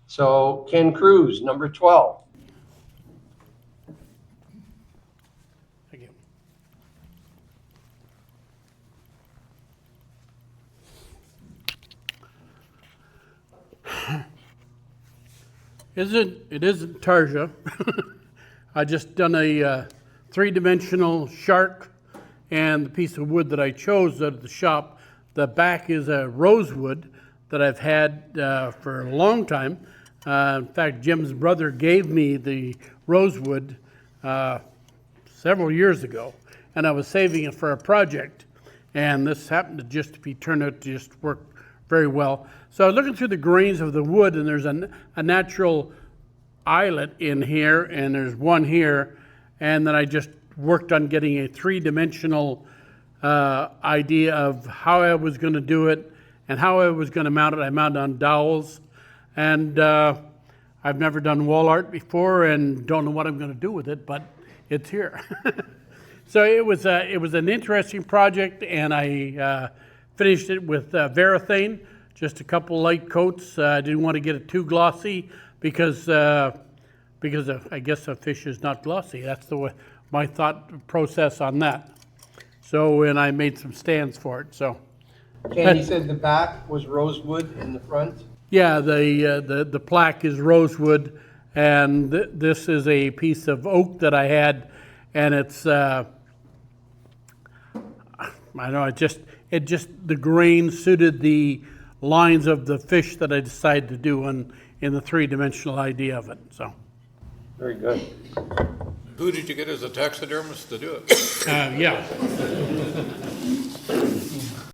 So Ken Cruse, number 12. Thank you. It isn't Tarja. I just done a three-dimensional shark, and the piece of wood that I chose at the shop, the back is a rosewood that I've had for a long time. In fact, Jim's brother gave me the rosewood several years ago, and I was saving it for a project, and this happened to just be turned out to just work very well. So I was looking through the grains of the wood, and there's a natural eyelet in here, and there's one here, and then I just worked on getting a three-dimensional idea of how I was going to do it and how I was going to mount it. I mounted on dowels, and I've never done wall art before and don't know what I'm going to do with it, but it's here. So it was an interesting project, and I finished it with Varathane, just a couple light coats. I didn't want to get it too glossy because I guess a fish is not glossy. That's the way, my thought process on that. So, and I made some stands for it. So, Ken, you said the back was rosewood in the front? yeah, the plaque is rosewood, and this is a piece of oak that I had, and it's I don't know, it just the grain suited the lines of the fish that I decided to do in the three-dimensional idea of it. So, Very good. Who did you get as a taxidermist to do it? yeah.